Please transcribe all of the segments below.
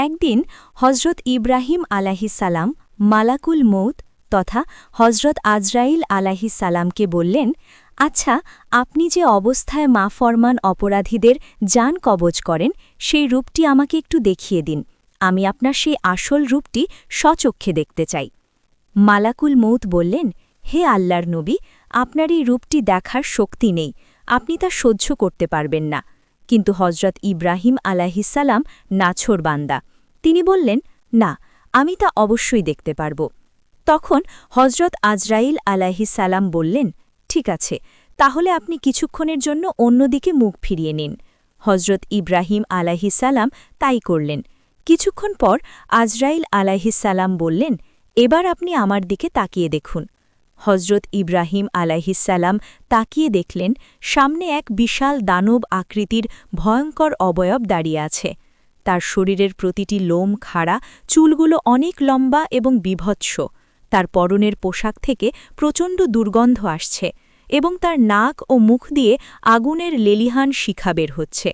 একদিন হজরত ইব্রাহিম আলাহিসাল্লাম মালাকুল মৌত তথা হজরত আজরাইল আলাহিসাল্লামকে বললেন, আচ্ছা, আপনি যে অবস্থায় মাফরমান অপরাধীদের জান কবজ করেন সেই রূপটি আমাকে একটু দেখিয়ে দিন। আমি আপনার সেই আসল রূপটি স্বচক্ষে দেখতে চাই। মালাকুল মৌত বললেন, হে আল্লাহর নবী, আপনার এই রূপটি দেখার শক্তি নেই, আপনি তা সহ্য করতে পারবেন না। কিন্তু হজরত ইব্রাহিম আলাহিসাল্লাম নাছোড় বান্দা, তিনি বললেন, না, আমি তা অবশ্যই দেখতে পারব। তখন হজরত আজরাইল আলাহিসাল্লাম বললেন, ঠিক আছে, তাহলে আপনি কিছুক্ষণের জন্য অন্যদিকে মুখ ফিরিয়ে নিন। হজরত ইব্রাহিম আলাহিসাল্লাম তাই করলেন। কিছুক্ষণ পর আজরাইল আলাহিসাল্লাম বললেন, এবার আপনি আমার দিকে তাকিয়ে দেখুন। হজরত ইব্রাহিম আলাইহিসসালাম তাকিয়ে দেখলেন, সামনে এক বিশাল দানব আকৃতির ভয়ঙ্কর অবয়ব দাঁড়িয়ে আছে। তার শরীরের প্রতিটি লোম খাড়া, চুলগুলো অনেক লম্বা এবং বিভৎস। তার পরনের পোশাক থেকে প্রচণ্ড দুর্গন্ধ আসছে এবং তার নাক ও মুখ দিয়ে আগুনের লেলিহান শিখা বের হচ্ছে।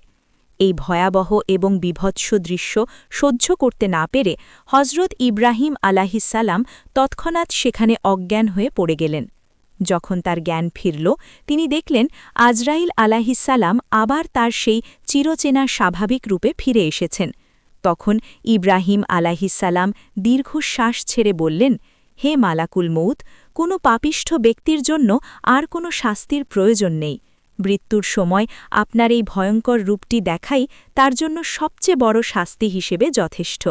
এই ভয়াবহ এবং বিভৎস দৃশ্য সহ্য করতে না পেরে হজরত ইব্রাহিম আলাহিসাল্লাম তৎক্ষণাৎ সেখানে অজ্ঞান হয়ে পড়ে গেলেন। যখন তার জ্ঞান ফিরল, তিনি দেখলেন আজরাইল আলাহিসাল্লাম আবার তার সেই চিরচেনা স্বাভাবিক রূপে ফিরে এসেছেন। তখন ইব্রাহিম আলাহিসাল্লাম দীর্ঘশ্বাস ছেড়ে বললেন, হে মালাকুল মৌত, কোনো পাপিষ্ঠ ব্যক্তির জন্য আর কোনো শাস্তির প্রয়োজন নেই। মৃত্যুর সময় আপনার এই ভয়ঙ্কর রূপটি দেখাই তার জন্য সবচেয়ে বড় শাস্তি হিসেবে যথেষ্ট।